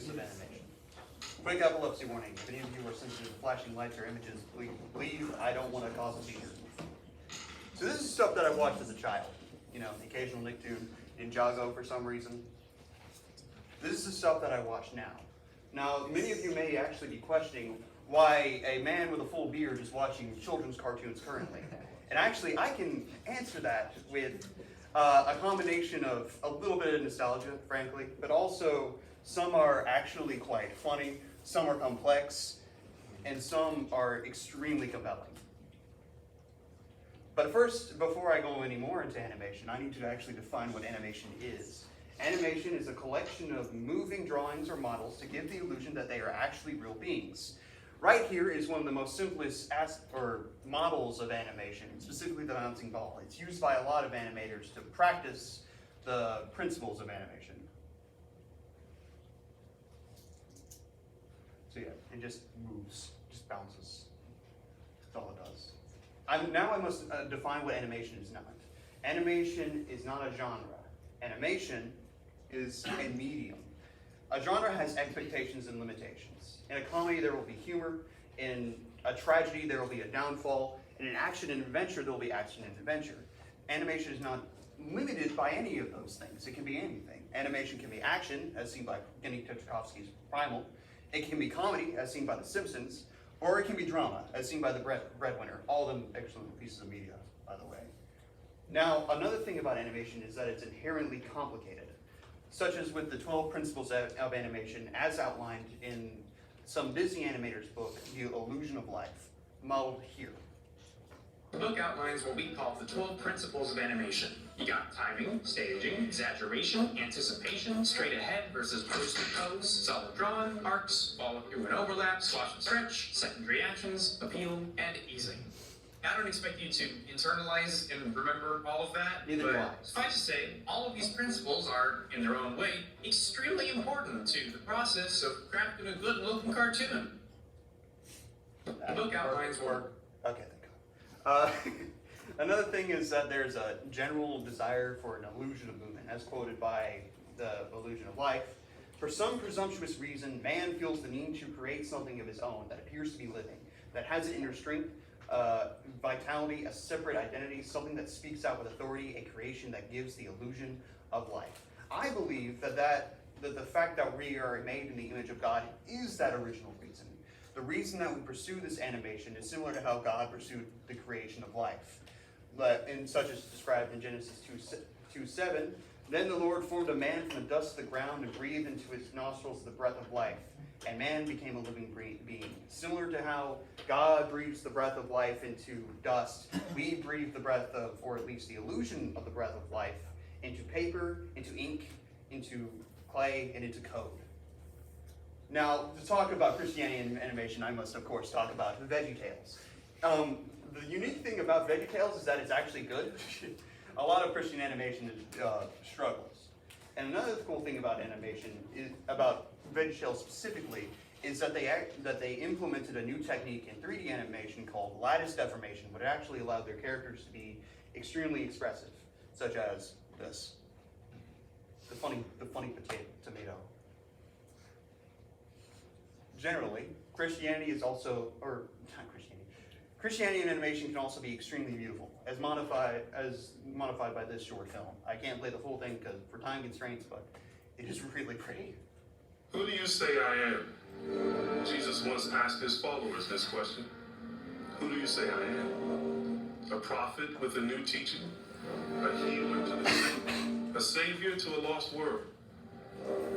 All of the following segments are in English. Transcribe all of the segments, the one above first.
uniqueness of animation. Quick epilepsy warning. If any of you are sensitive to flashing lights or images, please leave. I don't want to cause a seizure. So this is stuff that I watched as a child. You know, the occasional Nicktoon, Ninjago for some reason. This is the stuff that I watch now. Now, many of you may actually be questioning why a man with a full beard is watching children's cartoons currently. And actually, I can answer that with a combination of a little bit of nostalgia, frankly, but also some are actually quite funny, some are complex, and some are extremely compelling. But first, before I go any more into animation, I need to actually define what animation is. Animation is a collection of moving drawings or models to give the illusion that they are actually real beings. Right here is one of the most simplest models of animation, specifically the bouncing ball. It's used by a lot of animators to practice the principles of animation. So yeah, it just moves, just bounces. That's all it does. Now I must define what animation is not. Animation is not a genre. Animation is a medium. A genre has expectations and limitations. In a comedy, there will be humor. In a tragedy, there will be a downfall. In an action and adventure, there will be action and adventure. Animation is not limited by any of those things. It can be anything. Animation can be action, as seen by Genny Tartakovsky's Primal. It can be comedy, as seen by The Simpsons. Or it can be drama, as seen by The Breadwinner. All of them excellent pieces of media, by the way. Now, another thing about animation is that it's inherently complicated, such as with the 12 principles of animation as outlined in some Disney animators' book, The Illusion of Life, modeled here. The book outlines what we call the 12 principles of animation. You got timing, staging, exaggeration, anticipation, straight ahead versus post and pose, solid drawn, arcs, follow through and overlap, swash and stretch, secondary actions, appeal, and easing. I don't expect you to internalize and remember all of that, Neither do I. Suffice to say, all of these principles are, in their own way, extremely important to the process of crafting a good-looking cartoon. The book outlines what... Okay, thank God. Another thing is that there's a general desire for an illusion of movement, as quoted by The Illusion of Life. For some presumptuous reason, man feels the need to create something of his own that appears to be living, that has an inner strength, vitality, a separate identity, something that speaks out with authority, a creation that gives the illusion of life. I believe that the fact that we are made in the image of God is that original reason. The reason that we pursue this animation is similar to how God pursued the creation of life. And such as described in Genesis 2:7, then the Lord formed a man from the dust of the ground and breathed into his nostrils the breath of life, and man became a living being. Similar to how God breathes the breath of life into dust, we breathe the breath of, or at least the illusion of the breath of life, into paper, into ink, into clay, and into code. Now, to talk about Christianity and animation, I must, of course, talk about VeggieTales. The unique thing about VeggieTales is that it's actually good. A lot of Christian animation struggles. And another cool thing about animation, about VeggieTales specifically, is that they implemented a new technique in 3D animation called lattice deformation, which actually allowed their characters to be extremely expressive, such as this, the funny tomato. Generally, Christianity is also, or not Christianity, Christianity and animation can also be extremely beautiful, as modified by this short film. I can't play the full thing because for time constraints, but it is really pretty. Who do you say I am? Jesus once asked his followers this question. Who do you say I am? A prophet with a new teaching? A healer to the sick? A savior to a lost world?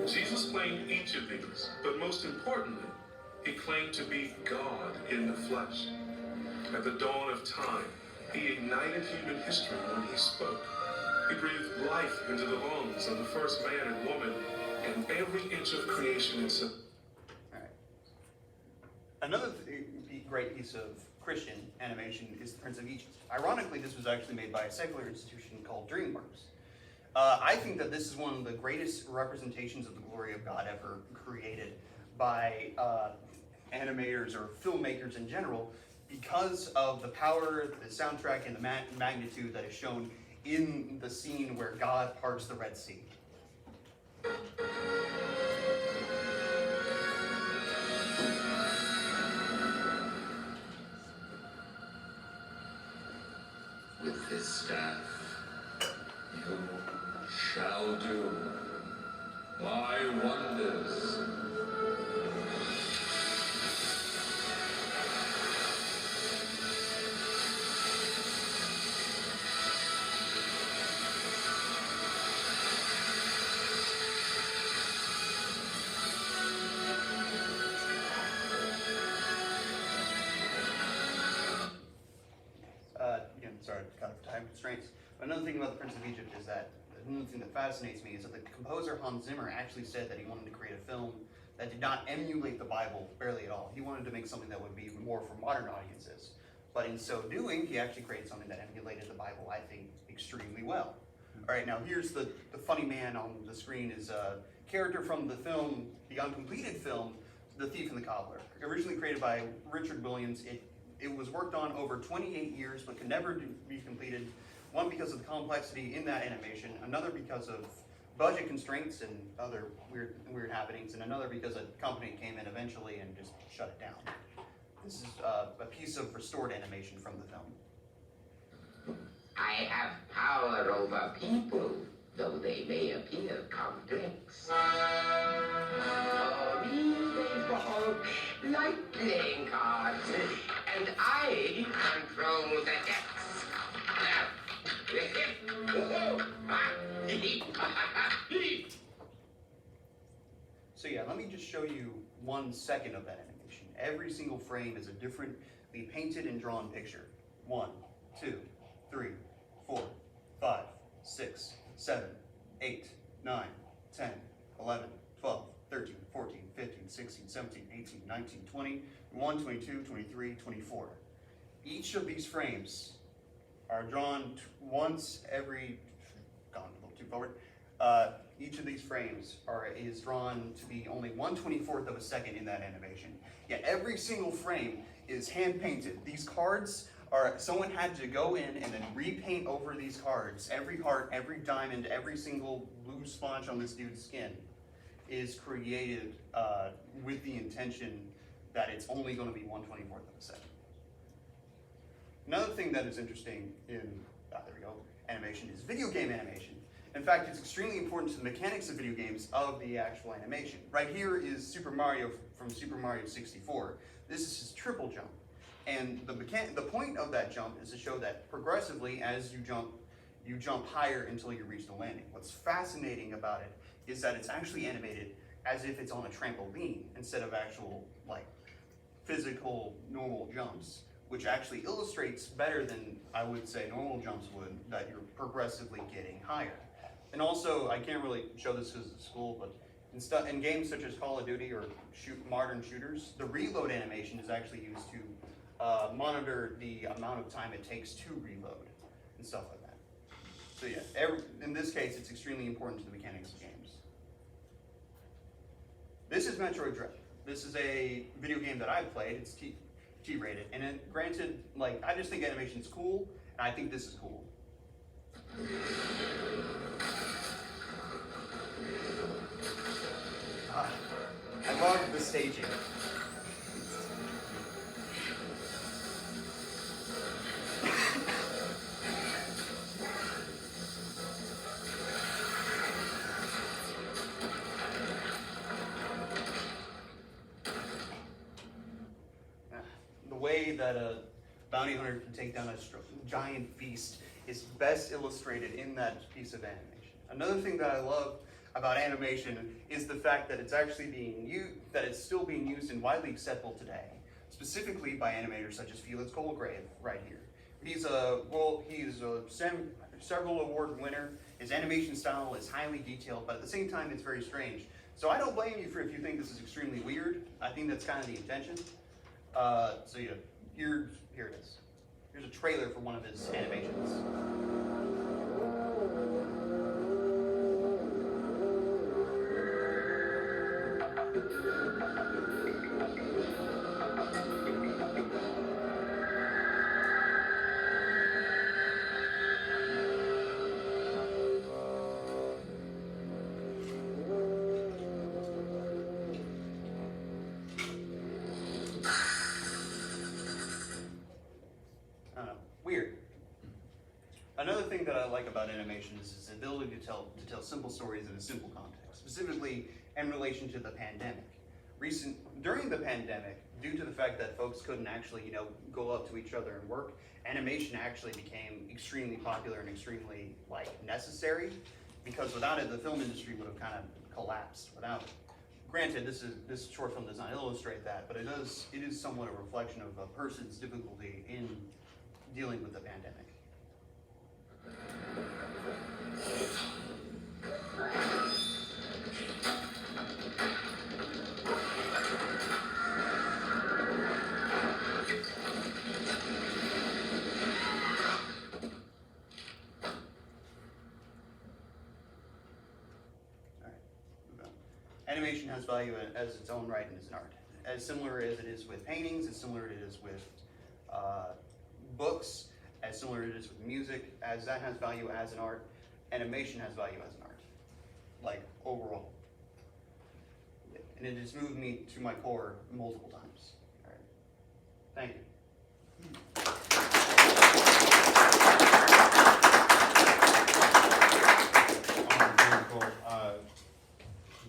Jesus claimed each of these, but most importantly, he claimed to be God in the flesh. At the dawn of time, he ignited human history when he spoke. He breathed life into the lungs of the first man and woman, and every inch of creation itself. All right. Another great piece of Christian animation is The Prince of Egypt. Ironically, this was actually made by a secular institution called DreamWorks. I think that this is one of the greatest representations of the glory of God ever created by animators or filmmakers in general, because of the power, the soundtrack, and the magnitude that is shown in the scene where God parts the Red Sea. shall do. My wonders. Again, sorry, kind of time constraints. Another thing about the Prince of Egypt is that another thing that fascinates me is that the composer Hans Zimmer actually said that he wanted to create a film that did not emulate the Bible barely at all. He wanted to make something that would be more for modern audiences. But in so doing, he actually created something that emulated the Bible, I think, extremely well. All right, now here's the funny man on the screen is a character from the film, the uncompleted film, The Thief and the Cobbler. Originally created by Richard Williams, it was worked on over 28 years but could never be completed. One, because of the complexity in that animation, another because of budget constraints and other weird happenings, and another because a company came in eventually and just shut it down. This is a piece of restored animation from the film. I have power over people, though they may appear complex. For me, they fall like playing cards, and I control the decks. So yeah, let me just show you 1 second of that animation. Every single frame is a differently painted and drawn picture. 1, 2, 3, 4, 5, 6, 7, 8, 9, 10, 11, 12, 13, 14, 15, 16, 17, 18, 19, 20, 21, 22, 23, 24. Each of these frames are drawn once every, gone a little too forward. Each of these frames is drawn to be only 1/24th of a second in that animation. Yet every single frame is hand painted. These cards someone had to go in and then repaint over these cards. Every heart, every diamond, every single blue sponge on this dude's skin is created with the intention that it's only going to be 1/24th of a second. Another thing that is interesting in, there we go, animation is video game animation. In fact, it's extremely important to the mechanics of video games of the actual animation. Right here is Super Mario from Super Mario 64. This is his triple jump. And the point of that jump is to show that progressively, as you jump higher until you reach the landing. What's fascinating about it is that it's actually animated as if it's on a trampoline instead of actual, like, physical normal jumps, which actually illustrates better than I would say normal jumps would, that you're progressively getting higher. And also, I can't really show this because it's school, but in games such as Call of Duty or modern shooters, the reload animation is actually used to monitor the amount of time it takes to reload and stuff like that. So yeah, in this case, it's extremely important to the mechanics of games. This is Metroid Dread. This is a video game that I've played. It's T-rated, and granted, like, I just think animation's cool, and I think this is cool. I love the staging. The way that a bounty hunter can take down a giant beast is best illustrated in that piece of animation. Another thing that I love about animation is the fact that it's actually it's still being used and widely acceptable today, specifically by animators such as Felix Colgrave right here. He's a several award winner. His animation style is highly detailed, but at the same time, it's very strange. So I don't blame you if you think this is extremely weird. I think that's kind of the intention. So yeah, here it is. Here's a trailer for one of his animations. Weird. Another thing that I like about animation is its ability to tell simple stories in a simple context, specifically in relation to the pandemic. During the pandemic, due to the fact that folks couldn't actually, go up to each other and work, animation actually became extremely popular and extremely necessary, because without it, the film industry would have kind of collapsed without it. Granted, this short film does not illustrate that, but it is somewhat a reflection of a person's difficulty in dealing with the pandemic. Animation has value as its own right and as an art. As similar as it is with paintings, as similar as it is with books, as similar as it is with music, as that has value as an art, animation has value as an art, overall. And it has moved me to my core multiple times. All right. Thank you. Very cool.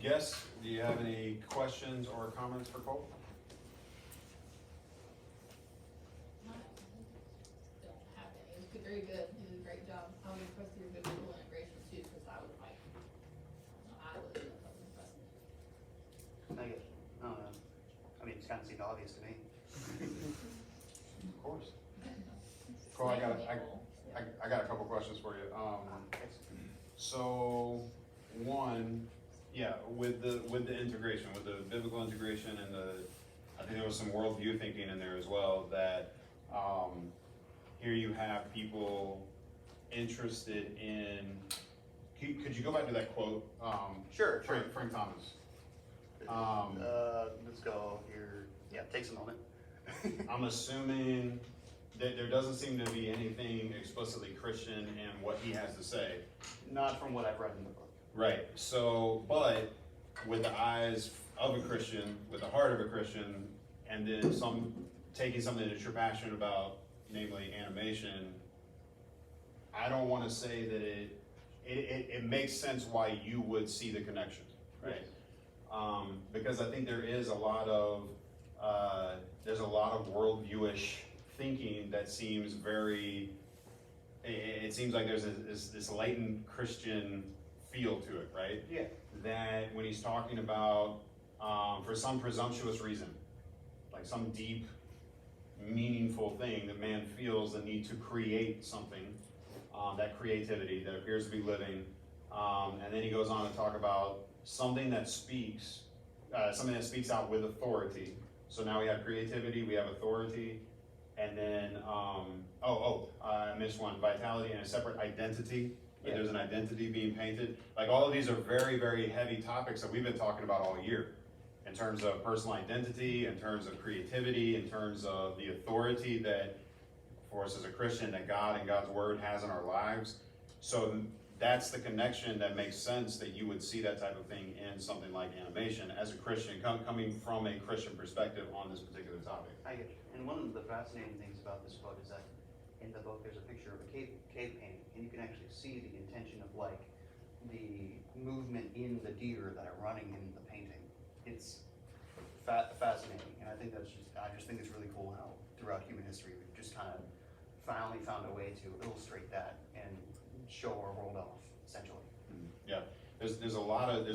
Guests, do you have any questions or comments for Cole? Don't have any. It was very good. You did a great job. I was impressed with your visual integration too, because I was impressed. Thank you. I don't know. I mean, it kind of seemed obvious to me. Of course. Cole, I got a couple questions for you. So, one, yeah, with the integration, with the biblical integration and I think there was some worldview thinking in there as well, that here you have people interested in, could you go back to that quote? Sure. Frank Thomas. Let's go here. Yeah, takes a moment. I'm assuming that there doesn't seem to be anything explicitly Christian in what he has to say. Not from what I've read in the book. Right. So, but with the eyes of a Christian, with the heart of a Christian, and then taking something that you're passionate about, namely animation, I don't want to say that it makes sense why you would see the connection, right? Because I think there is a lot of worldviewish thinking that seems very. It seems like there's this latent Christian feel to it, right? Yeah. That when he's talking about, for some presumptuous reason, like some deep, meaningful thing, that man feels the need to create something, that creativity that appears to be living, and then he goes on to talk about something that speaks out with authority. So now we have creativity, we have authority, and then, I missed one, vitality and a separate identity. Like there's an identity being painted. Like all of these are very, very heavy topics that we've been talking about all year. In terms of personal identity, in terms of creativity, in terms of the authority that, for us as a Christian, that God and God's Word has in our lives. So that's the connection that makes sense, that you would see that type of thing in something like animation as a Christian, coming from a Christian perspective on this particular topic. I get you. And one of the fascinating things about this book is that in the book there's a picture of a cave painting, and you can actually see the intention of the movement in the deer that are running in the painting. It's fascinating, and I just think it's really cool how throughout human history we've just kind of finally found a way to illustrate that and show our world off, essentially. Yeah, there's a lot of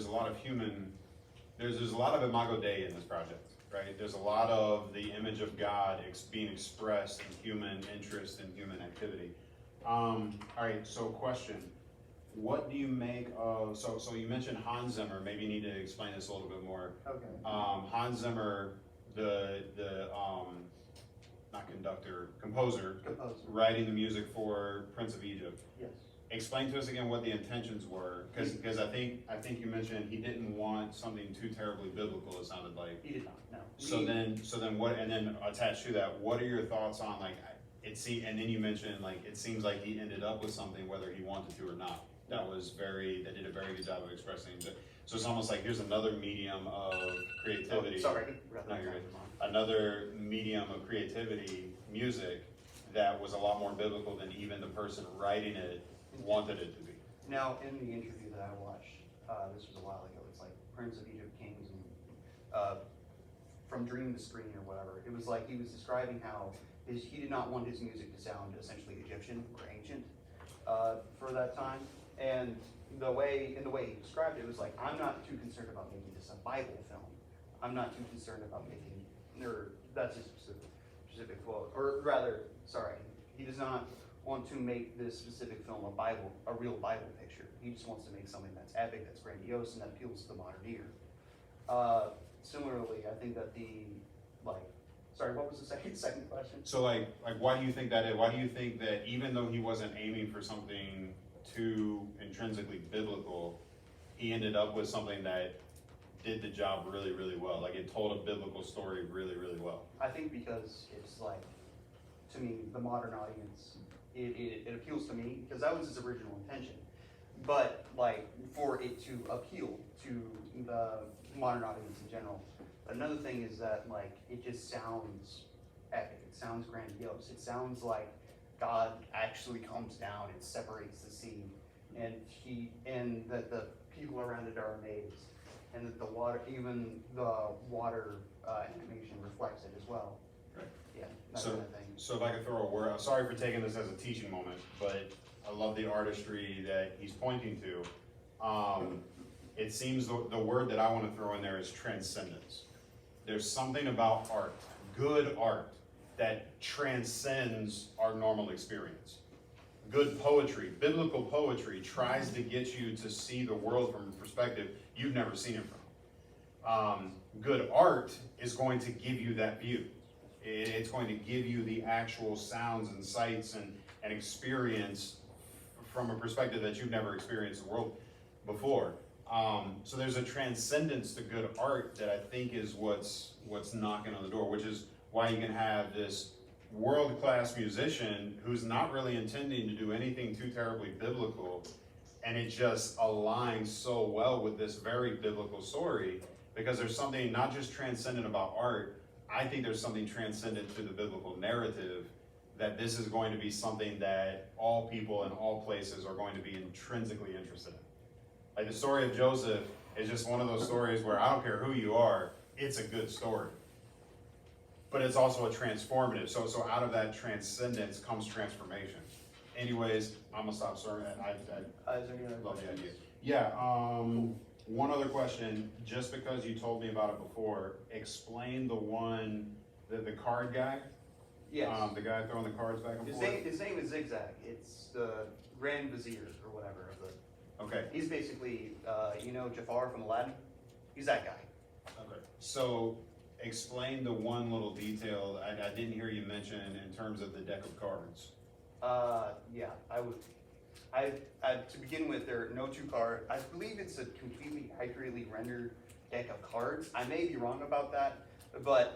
imago Dei in this project, right? There's a lot of the image of God being expressed in human interest and human activity. All right, so question. What do you make of, so you mentioned Hans Zimmer, maybe you need to explain this a little bit more. Okay. Hans Zimmer, the not conductor, composer, writing the music for Prince of Egypt. Yes. Explain to us again what the intentions were, because I think you mentioned he didn't want something too terribly biblical, it sounded like. He did not, no. So then what, and then attached to that, what are your thoughts on and then you mentioned it seems like he ended up with something whether he wanted to or not. That did a very good job of expressing it. So it's almost like here's another medium of creativity. Oh, sorry. No, you're good. Another medium of creativity, music, that was a lot more biblical than even the person writing it wanted it to be. Now, in the interview that I watched, this was a while ago, it's like Prince of Egypt, Kings, and from dream to screen or whatever. It was like he was describing how he did not want his music to sound essentially Egyptian or ancient for that time. And the way he described it was like, I'm not too concerned about making this a Bible film. I'm not too concerned about making, or that's a specific quote, or rather, sorry, he does not want to make this specific film a real Bible picture. He just wants to make something that's epic, that's grandiose, and that appeals to the modern ear. Similarly, I think that sorry, what was the second question? So like why do you think that is? Why do you think that even though he wasn't aiming for something too intrinsically biblical, he ended up with something that did the job really, really well? Like it told a biblical story really, really well. I think because it's like, to me, the modern audience, it appeals to me, because that was his original intention. But like, for it to appeal to the modern audience in general. Another thing is that like, it just sounds epic, it sounds grandiose, it sounds like God actually comes down and separates the sea, and that the people around it are amazed, and that the water, even the water animation reflects it as well. Right. Yeah, that kind of thing. So if I could throw a word, I'm sorry for taking this as a teaching moment, but I love the artistry that he's pointing to. It seems the word that I want to throw in there is transcendence. There's something about art, good art, that transcends our normal experience. Good poetry, biblical poetry, tries to get you to see the world from a perspective you've never seen it from. Good art is going to give you that view. It's going to give you the actual sounds and sights and experience from a perspective that you've never experienced the world before. So there's a transcendence to good art that I think is what's knocking on the door, which is why you can have this world-class musician who's not really intending to do anything too terribly biblical, and it just aligns so well with this very biblical story, because there's something not just transcendent about art. I think there's something transcendent to the biblical narrative, that this is going to be something that all people in all places are going to be intrinsically interested in. Like the story of Joseph is just one of those stories where I don't care who you are, it's a good story. But it's also a transformative. So out of that transcendence comes transformation. Anyways, I'm gonna stop serving that. Is there any other Love the questions? idea. Yeah, one other question, just because you told me about it before, explain the one, the card guy? Yes. The guy throwing the cards back and His forth? name is Zigzag. It's the Grand Vizier or whatever of the. Okay. He's basically, Jafar from Aladdin. He's that guy. Okay. So explain the one little detail I didn't hear you mention in terms of the deck of cards. Yeah, I would. To begin with, there are no two cards. I believe it's a completely accurately rendered deck of cards. I may be wrong about that, but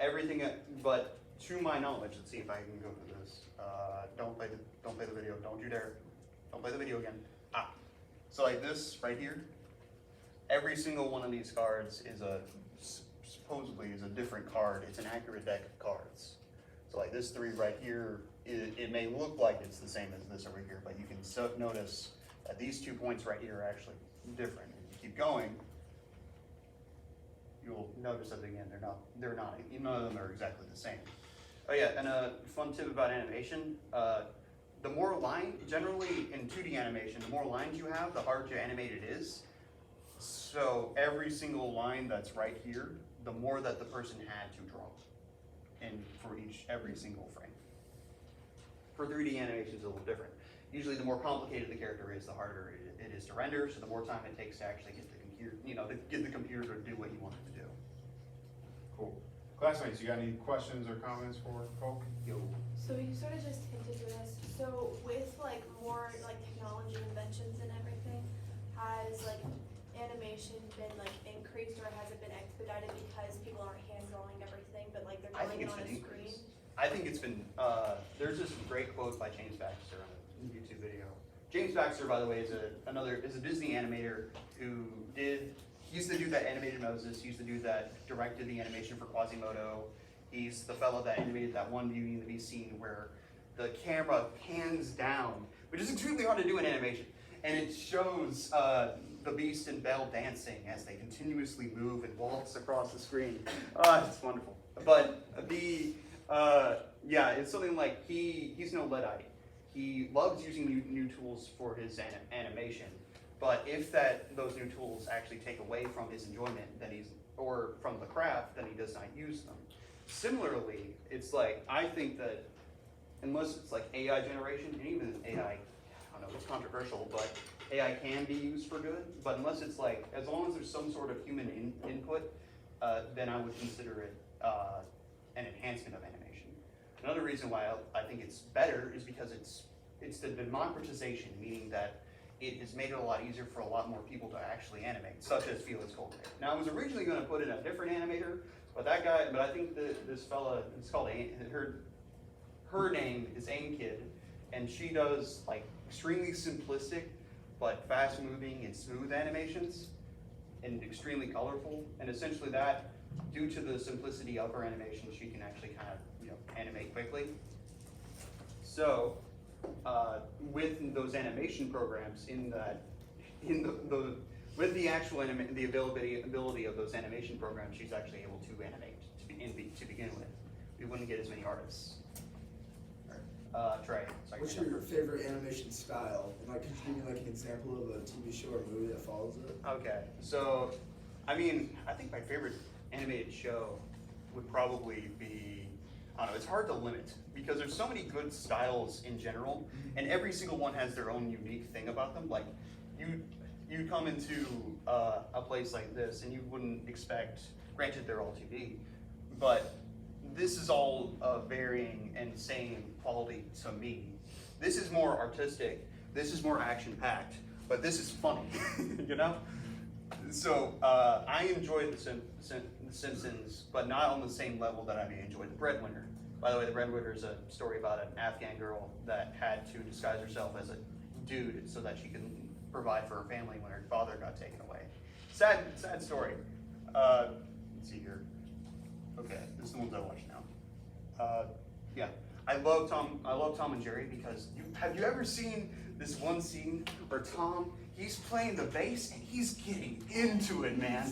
to my knowledge, let's see if I can go through this. Don't play the video. Don't you dare. Don't play the video again. So like this right here, every single one of these cards is supposedly is a different card. It's an accurate deck of cards. So like this 3 right here, it may look like it's the same as this over here, but you can notice that these 2 points right here are actually different. If you keep going, you'll notice that again, they're not, none of them are exactly the same. Oh yeah, and a fun tip about animation, the more generally in 2D animation, the more lines you have, the harder to animate it is. So every single line that's right here, the more that the person had to draw, and for every single frame. For 3D animation, it's a little different. Usually, the more complicated the character is, the harder it is to render. So the more time it takes to actually get the computer, to get the computer to do what you want it to do. Cool. Classmates, you got any questions or comments for Cole? Yo. So you sort of just hinted to this. So with like more like technology inventions and everything, has like animation been like increased, or has it been expedited because people aren't hand drawing everything, but like they're I drawing think it it's on been a screen? increased. I think it's been, there's this great quote by James Baxter on a YouTube video. James Baxter, by the way, is a Disney animator who used to do that animated Moses, he used to do that, directed the animation for Quasimodo. He's the fellow that animated that one Beauty and the Beast scene where the camera pans down which is extremely hard to do in animation. And it shows the Beast and Belle dancing as they continuously move and waltz across the screen. It's wonderful. But it's something like he's no Luddite. He loves using new tools for his animation. But if those new tools actually take away from his enjoyment, or from the craft, then he does not use them. Similarly, it's like, I think that unless it's like AI generation, and even AI, I don't know, it's controversial, but AI can be used for good, but unless it's like, as long as there's some sort of human input, then I would consider it an enhancement of animation. Another reason why I think it's better is because it's the democratization, meaning that it has made it a lot easier for a lot more people to actually animate, such as Felix Goldberg. Now, I was originally going to put in a different animator, but I think this fella, it's called, her name is Ainkid, and she does like extremely simplistic, but fast-moving and smooth animations, and extremely colorful, and essentially that, due to the simplicity of her animation, she can actually kind of, animate quickly. So, with those animation programs, with the actual the availability of those animation programs, she's actually able to animate to begin with. We wouldn't get as many artists. Trey. What's your favorite animation style? And like, could you give me like an example of a TV show or movie that follows it? Okay, so, I think my favorite animated show would probably be, I don't know, it's hard to limit because there's so many good styles in general, and every single one has their own unique thing about them. Like, you come into a place like this and you wouldn't expect, granted they're all TV, but this is all varying and same quality to me. This is more artistic, this is more action-packed, but this is funny, So I enjoy the Simpsons, but not on the same level that I may enjoy The Breadwinner. By the way, The Breadwinner is a story about an Afghan girl that had to disguise herself as a dude so that she could provide for her family when her father got taken away. Sad story. Let's see here. Okay, this is the ones I watch now. I love Tom and Jerry because have you ever seen this one scene where he's playing the bass and he's getting into it, man.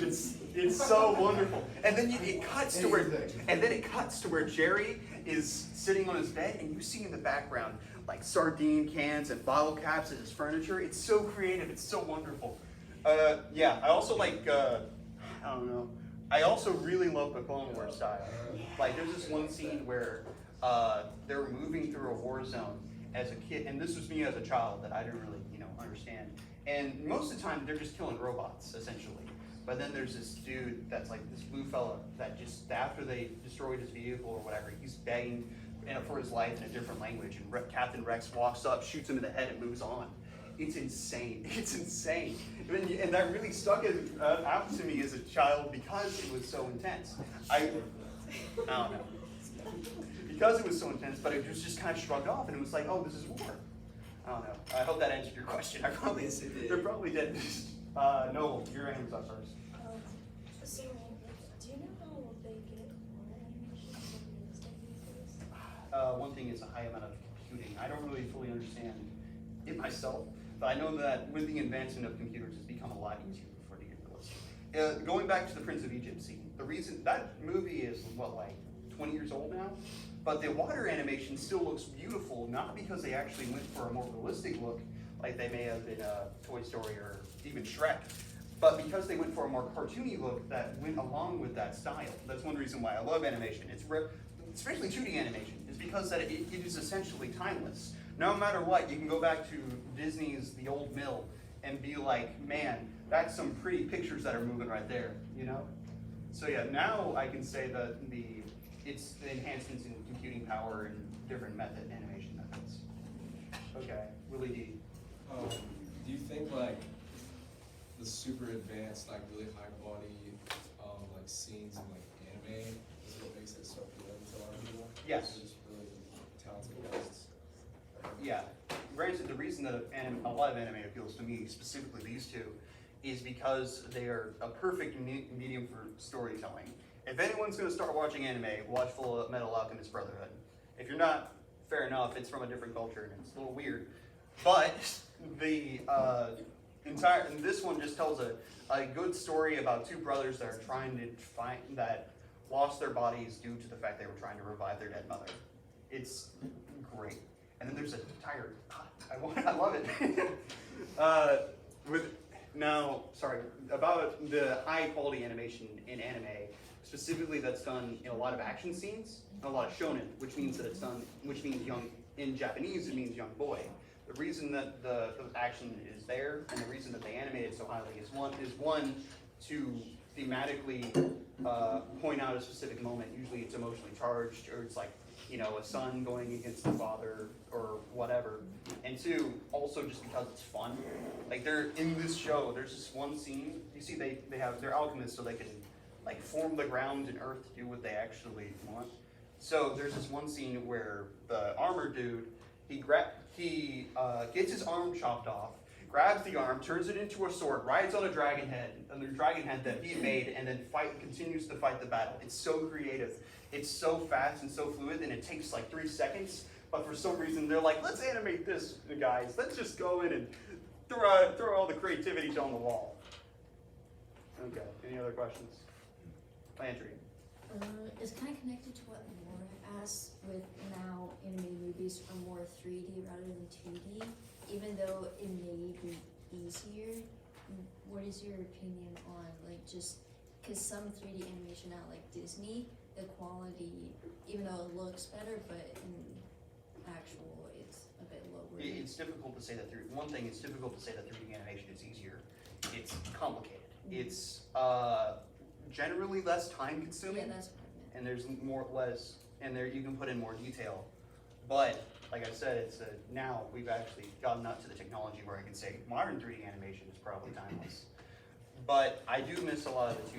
It's so wonderful. And then it cuts to where Jerry is sitting on his bed and you see in the background like sardine cans and bottle caps as his furniture. It's so creative. It's so wonderful. I also like I don't know. I also really love the Clone Wars style. Like there's this one scene where they were moving through a war zone as a kid, and this was me as a child that I didn't really, understand. And most of the time they're just killing robots, essentially. But then there's this dude that's like this blue fella that just after they destroyed his vehicle or whatever, he's begging for his life in a different language, and Captain Rex walks up, shoots him in the head, and moves on. It's insane. It's insane. And that really stuck out to me as a child because it was so intense. I don't know. Because it was so intense, but it was just kind of shrugged off, and it was like, oh, this is war. I don't know. I hope that answered your question. Yes, it did. They're probably dead. No, your hand was up first. So, do you know how they get more animation from realistic these days? One thing is a high amount of computing. I don't really fully understand it myself, but I know that with the advancement of computers, it's become a lot easier for it to get realistic. Going back to the Prince of Egypt scene, the reason that movie is, 20 years old now? But the water animation still looks beautiful, not because they actually went for a more realistic look, like they may have in Toy Story or even Shrek, but because they went for a more cartoony look that went along with that style. That's one reason why I love animation. Especially 2D animation, is because that it is essentially timeless. No matter what, you can go back to Disney's The Old Mill and be like, man, that's some pretty pictures that are moving right there, So yeah, now I can say that it's the enhancements in computing power and different animation methods. Okay, Willie D. Do you think the super advanced, really high quality scenes in anime is what makes it so appealing to a lot of people? Yes. Just really talented artists. Yeah. Granted, the reason that a lot of anime appeals to me, specifically these two, is because they are a perfect medium for storytelling. If anyone's going to start watching anime, watch Full Metal Alchemist Brotherhood. If you're not, fair enough, it's from a different culture and it's a little weird. But the and this one just tells a good story about two brothers that are trying to find, that lost their bodies due to the fact they were trying to revive their dead mother. It's great. And then there's an entire, I love it. About the high quality animation in anime, specifically that's done in a lot of action scenes, a lot of shonen, which means young, in Japanese it means young boy. The reason that the action is there and the reason that they animate it so highly is one to thematically point out a specific moment. Usually it's emotionally charged, or it's like, a son going against the father or whatever. And two, also just because it's fun. Like they're in this show, there's this one scene, you see they're alchemists, so they can like form the ground and earth to do what they actually want. So there's this one scene where the armor dude, he gets his arm chopped off, grabs the arm, turns it into a sword, rides on a dragon head that he made, and then continues to fight the battle. It's so creative. It's so fast and so fluid, and it takes like 3 seconds. But for some reason, they're like, let's animate this, guys. Let's just go in and throw all the creativity on the wall. Okay, any other questions? Landry. It's kind of connected to what Laura asked, with now animated movies are more 3D rather than 2D, even though it may be easier. What is your opinion on, like, just, because some 3D animation now, like Disney, the quality, even though it looks better, but in actual, it's a bit lower. It's difficult to say that one thing, it's difficult to say that 3D animation is easier. It's complicated. Mm-hmm. It's generally less time consuming. Yeah, that's what I meant. And there's and there you can put in more detail. But like I said, now we've actually gotten up to the technology where I can say modern 3D animation is probably timeless. But I do miss a lot of the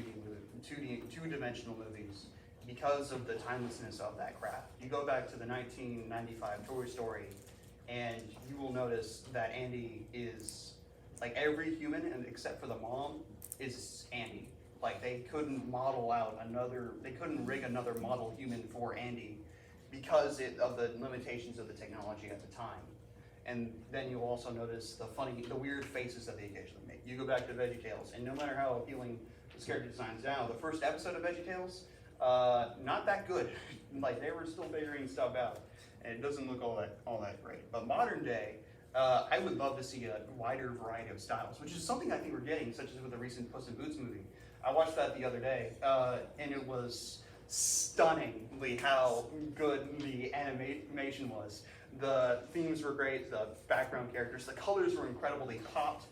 two-dimensional movies because of the timelessness of that craft. You go back to the 1995 Toy Story, and you will notice that Andy is, like, every human, and except for the mom, is Andy. Like, they couldn't rig another model human for Andy because of the limitations of the technology at the time. And then you'll also notice the weird faces that they occasionally make. You go back to VeggieTales, and no matter how appealing this character design's now, the first episode of VeggieTales, not that good. Like, they were still figuring stuff out, and it doesn't look all that great. But modern day, I would love to see a wider variety of styles, which is something I think we're getting, such as with the recent Puss in Boots movie. I watched that the other day, and it was stunningly how good the animation was. The themes were great, the background characters, the colors were incredible, they popped.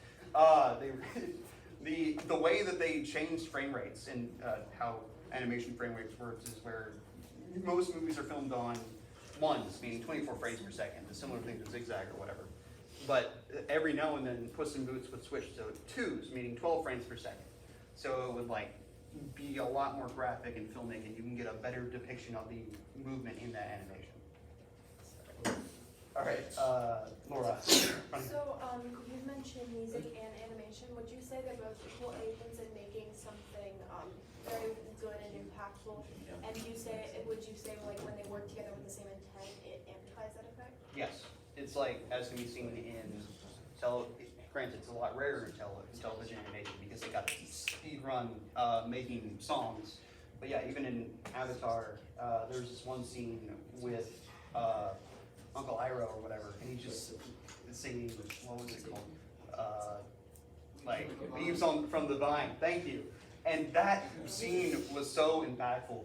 The way that they changed frame rates and how animation frame rates works is where most movies are filmed on ones, meaning 24 frames per second, a similar thing to Zigzag or whatever. But every now and then, Puss in Boots would switch to twos, meaning 12 frames per second. So it would be a lot more graphic and filmic, and you can get a better depiction of the movement in that animation. All right, Laura. So, you mentioned music and animation. Would you say they're both equal agents in making something very good and impactful? And would you say like when they work together with the same intent, it amplifies that effect? Yes, it's like, as can be seen in granted, it's a lot rarer in television animation because they got to speed run making songs. But yeah, even in Avatar, there's this one scene with Uncle Iroh or whatever, and he's just singing, what was it called? Leaves from the Vine, thank you. And that scene was so impactful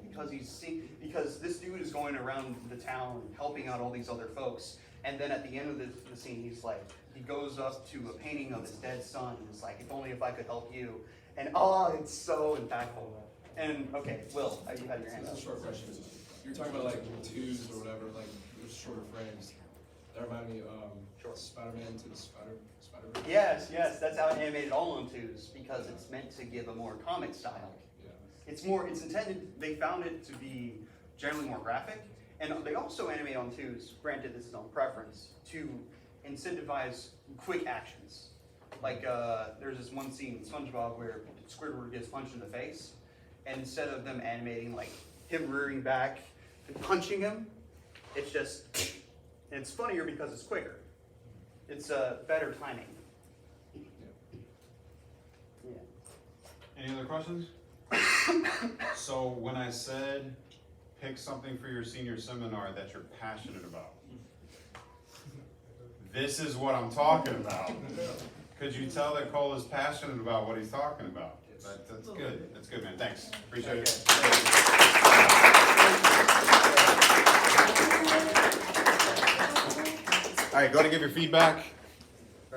because this dude is going around the town helping out all these other folks. And then at the end of the scene, he goes up to a painting of his dead son and is like, if only if I could help you. And it's so impactful. And okay, Will, you had your hand up. This is a short question. You're talking about like twos or whatever, like those shorter frames. That remind me of Spider-Man to the Spider-Man. Yes, that's how it animated all on twos because it's meant to give a more comic style. Yeah. It's intended, they found it to be generally more graphic. And they also animate on twos, granted this is on preference, to incentivize quick actions. Like there's this one scene in SpongeBob where Squidward gets punched in the face, and instead of them animating like him rearing back and punching him, it's just And it's funnier because it's quicker. It's better timing. Yeah. Any other questions? So when I said pick something for your senior seminar that you're passionate about, this is what I'm talking about. Could you tell that Cole is passionate about what he's talking about? That's good. That's good, man. Thanks. Appreciate it. All right, go to give your feedback.